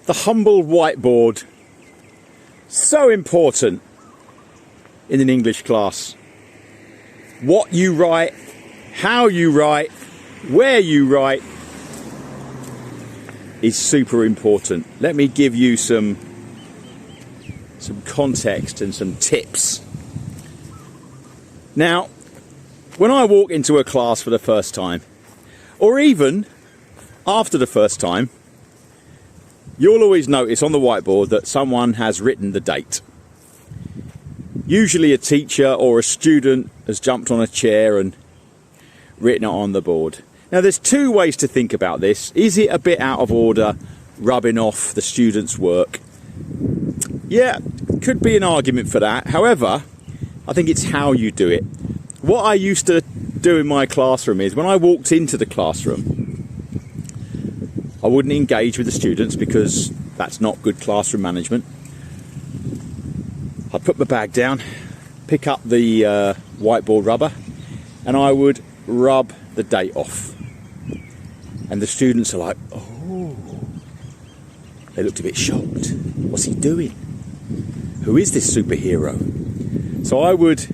The humble whiteboard. So important in an English class. What you write, how you write, where you write is super important. Let me give you some context and some tips. Now, when I walk into a class for the first time, or even after the first time, you'll always notice on the whiteboard that someone has written the date. Usually a teacher or a student has jumped on a chair and written it on the board. Now there's two ways to think about this. Is it a bit out of order, rubbing off the student's work? Yeah, could be an argument for that. However, I think it's how you do it. What I used to do in my classroom is when I walked into the classroom, I wouldn't engage with the students because that's not good classroom management. I'd put my bag down, pick up the whiteboard rubber, and I would rub the date off. And the students are like, oh. They looked a bit shocked. What's he doing? Who is this superhero? So I would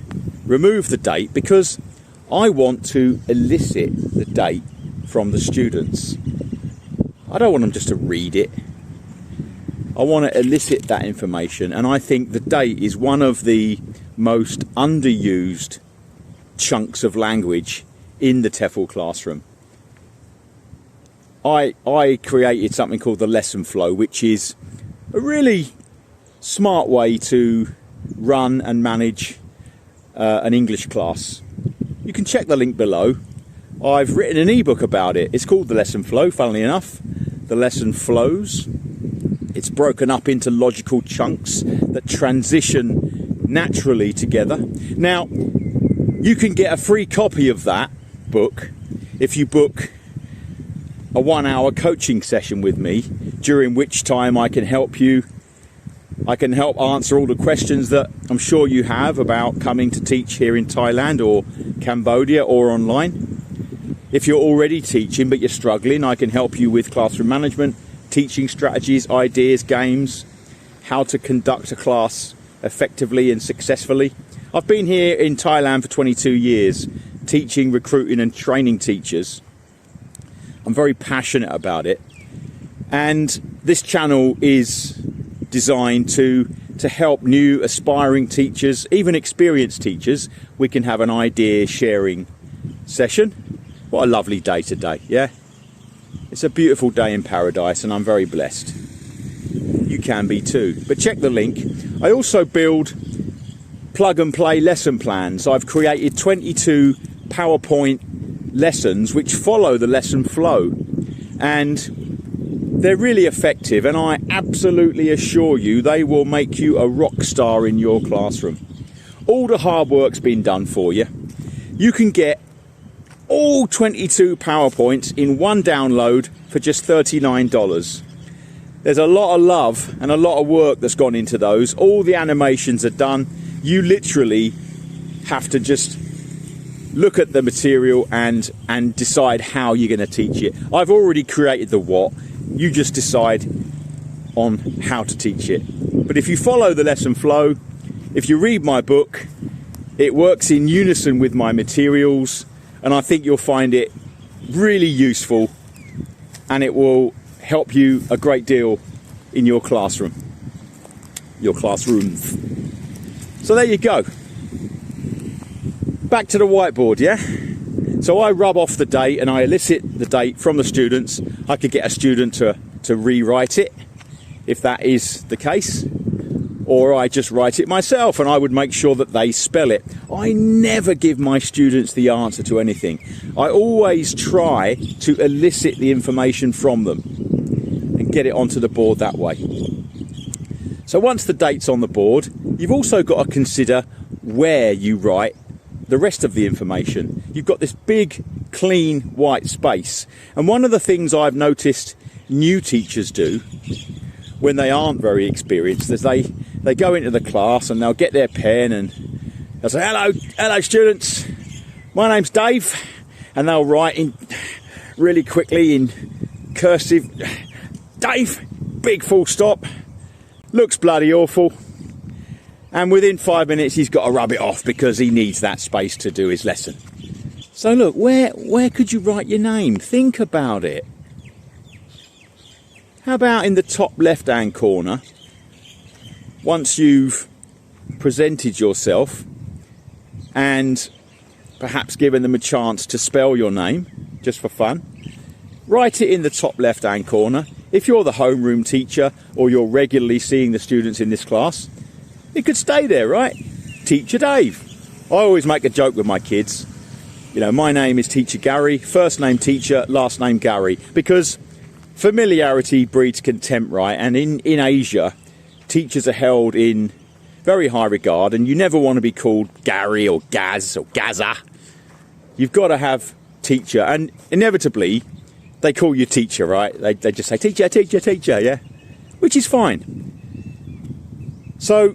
remove the date because I want to elicit the date from the students. I don't want them just to read it. I want to elicit that information, and I think the date is one of the most underused chunks of language in the TEFL classroom. I created something called the lesson flow, which is a really smart way to run and manage an English class. You can check the link below. I've written an ebook about it. It's called The Lesson Flow, funnily enough. The lesson flows. It's broken up into logical chunks that transition naturally together. Now, you can get a free copy of that book if you book a 1-hour coaching session with me, during which time I can help you. I can help answer all the questions that I'm sure you have about coming to teach here in Thailand or Cambodia or online. If you're already teaching but you're struggling, I can help you with classroom management, teaching strategies, ideas, games, how to conduct a class effectively and successfully. I've been here in Thailand for 22 years, teaching, recruiting and training teachers. I'm very passionate about it. And this channel is designed to help new aspiring teachers, even experienced teachers. We can have an idea sharing session. What a lovely day today, yeah? It's a beautiful day in paradise and I'm very blessed. You can be too. But check the link. I also build plug and play lesson plans. I've created 22 PowerPoint lessons which follow the lesson flow. And they're really effective, and I absolutely assure you they will make you a rock star in your classroom. All the hard work's been done for you. You can get all 22 PowerPoints in one download for just $39. There's a lot of love and a lot of work that's gone into those. All the animations are done. You literally have to just look at the material and decide how you're going to teach it. I've already created the what. You just decide on how to teach it. But if you follow the lesson flow, if you read my book, it works in unison with my materials, and I think you'll find it really useful, and it will help you a great deal in your classroom, your classrooms. So there you go. Back to the whiteboard, yeah? So I rub off the date and I elicit the date from the students. I could get a student to rewrite it, if that is the case, or I just write it myself and I would make sure that they spell it. I never give my students the answer to anything. I always try to elicit the information from them and get it onto the board that way. So once the date's on the board, you've also got to consider where you write the rest of the information. You've got this big, clean, white space. And one of the things I've noticed new teachers do when they aren't very experienced is they go into the class and they'll get their pen and they'll say, hello students, my name's Dave. And they'll write in really quickly in cursive, Dave, big full stop, looks bloody awful, and within 5 minutes he's got to rub it off because he needs that space to do his lesson. So look, where could you write your name? Think about it. How about in the top left hand corner, once you've presented yourself and perhaps given them a chance to spell your name just for fun, write it in the top left hand corner. If you're the homeroom teacher or you're regularly seeing the students in this class, it could stay there, right? Teacher Dave. I always make a joke with my kids. You know, my name is Teacher Gary, first name Teacher, last name Gary, because familiarity breeds contempt, right? And in Asia, teachers are held in very high regard, and you never want to be called Gary or Gaz or Gaza. You've got to have teacher, and inevitably they call you teacher, right? They just say teacher, teacher, teacher, yeah? Which is fine. So,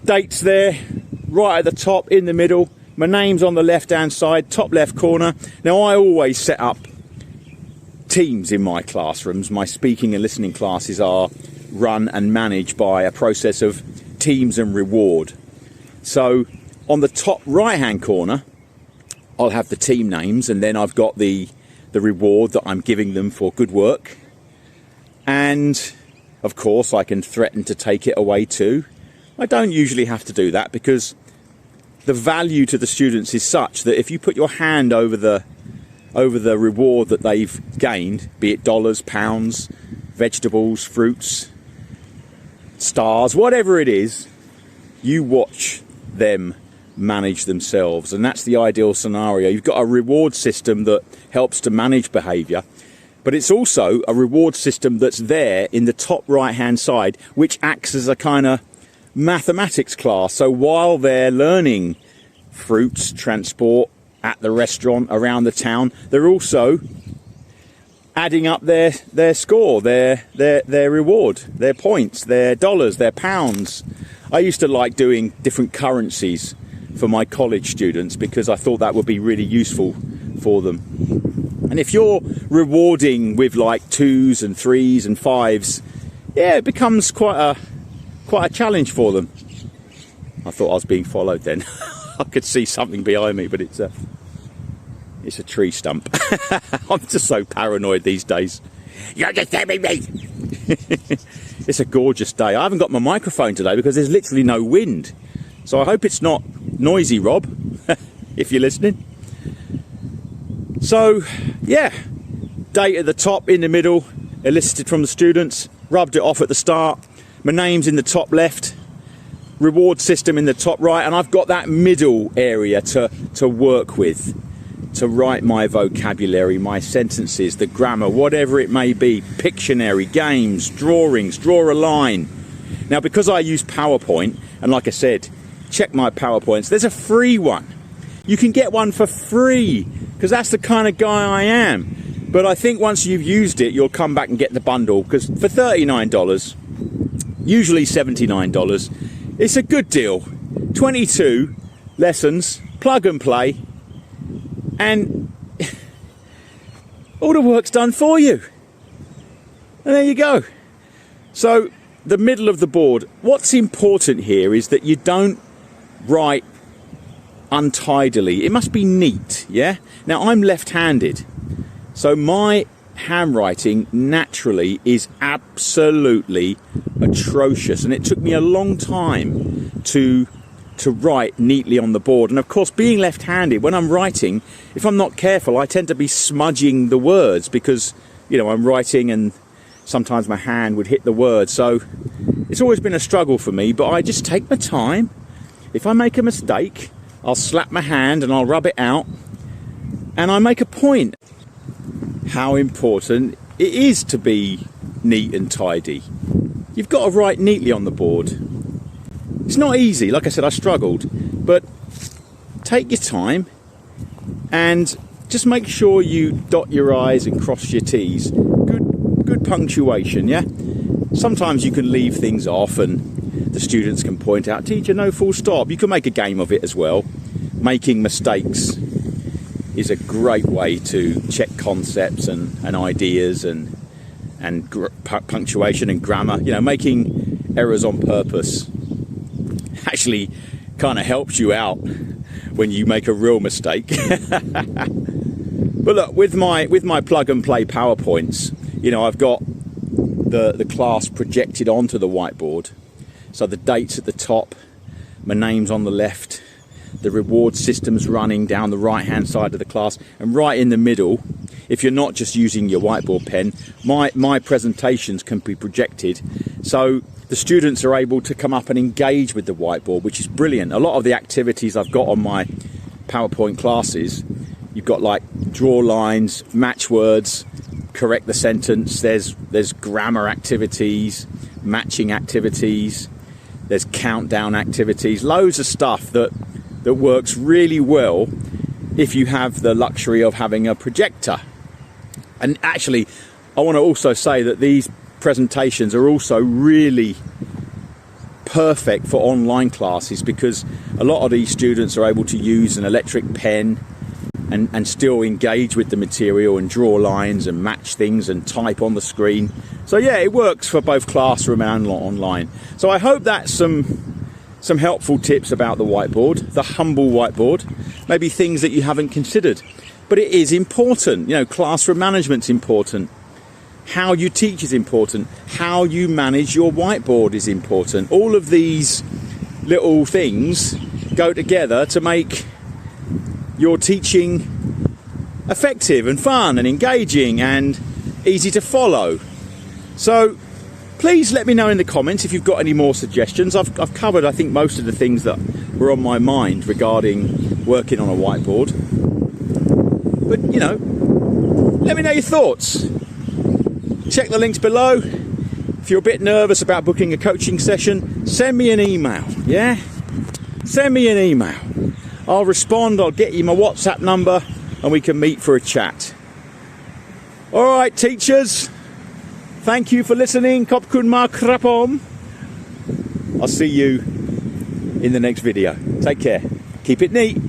dates there, right at the top, in the middle. My name's on the left-hand side, top left corner. Now, I always set up teams in my classrooms. My speaking and listening classes are run and managed by a process of teams and reward. So on the top right hand corner I'll have the team names, and then I've got the reward that I'm giving them for good work, and of course I can threaten to take it away too. I don't usually have to do that because the value to the students is such that if you put your hand over the reward that they've gained, be it dollars, pounds, vegetables, fruits, stars, whatever it is, you watch them manage themselves, and that's the ideal scenario. You've got a reward system that helps to manage behaviour, but it's also a reward system that's there in the top right hand side, which acts as a kind of mathematics class. So while they're learning fruits, transport at the restaurant, around the town, they're also adding up their score, their reward, their points, their dollars, their pounds. I used to like doing different currencies for my college students because I thought that would be really useful for them. And if you're rewarding with like 2s and 3s and 5s, yeah, it becomes quite a challenge for them. I thought I was being followed then. I could see something behind me, but it's a tree stump. I'm just so paranoid these days. You're disturbing me. It's a gorgeous day. I haven't got my microphone today because there's literally no wind. So I hope it's not noisy, Rob, if you're listening. So, yeah, date at the top, in the middle, elicited from the students, rubbed it off at the start. My name's in the top left, reward system in the top right, and I've got that middle area to work with, to write my vocabulary, my sentences, the grammar, whatever it may be, Pictionary, games, drawings, draw a line. Now, because I use PowerPoint, and like I said, check my PowerPoints, there's a free one. You can get one for free, because that's the kind of guy I am. But I think once you've used it, you'll come back and get the bundle, because for $39, usually $79, it's a good deal. 22 lessons, plug and play, and all the work's done for you. And there you go. So the middle of the board, what's important here is that you don't write untidily. It must be neat, yeah? Now, I'm left-handed, so my handwriting naturally is absolutely atrocious, and it took me a long time to write neatly on the board. And of course, being left-handed, when I'm writing, if I'm not careful, I tend to be smudging the words because, you know, I'm writing and sometimes my hand would hit the word. So it's always been a struggle for me, but I just take my time. If I make a mistake, I'll slap my hand and I'll rub it out, and I make a point how important it is to be neat and tidy. You've got to write neatly on the board. It's not easy, like I said, I struggled, but take your time and just make sure you dot your I's and cross your T's. Good punctuation, yeah? Sometimes you can leave things off and the students can point out, teacher, no full stop. You can make a game of it as well. Making mistakes is a great way to check concepts and ideas and and punctuation and grammar. You know, making errors on purpose actually kind of helps you out when you make a real mistake. But look, with my plug and play PowerPoints, you know, I've got the class projected onto the whiteboard. So the dates at the top, my name's on the left, the reward system's running down the right hand side of the class, and right in the middle, if you're not just using your whiteboard pen, my presentations can be projected, so the students are able to come up and engage with the whiteboard, which is brilliant. A lot of the activities I've got on my PowerPoint classes, you've got like draw lines, match words, correct the sentence, there's grammar activities, matching activities, there's countdown activities, loads of stuff that works really well if you have the luxury of having a projector. And actually, I want to also say that these presentations are also really perfect for online classes, because a lot of these students are able to use an electric pen and still engage with the material and draw lines and match things and type on the screen. So yeah, it works for both classroom and online. So I hope that's some helpful tips about the whiteboard, the humble whiteboard, maybe things that you haven't considered. But it is important, you know, classroom management's important. How you teach is important. How you manage your whiteboard is important. All of these little things go together to make your teaching effective and fun and engaging and easy to follow. So please let me know in the comments if you've got any more suggestions. I've covered, I think, most of the things that were on my mind regarding working on a whiteboard. But, you know, let me know your thoughts. Check the links below. If you're a bit nervous about booking a coaching session, send me an email, yeah? Send me an email. I'll respond, I'll get you my WhatsApp number, and we can meet for a chat. All right, teachers. Thank you for listening. Khop kun ma krapom. I'll see you in the next video. Take care. Keep it neat.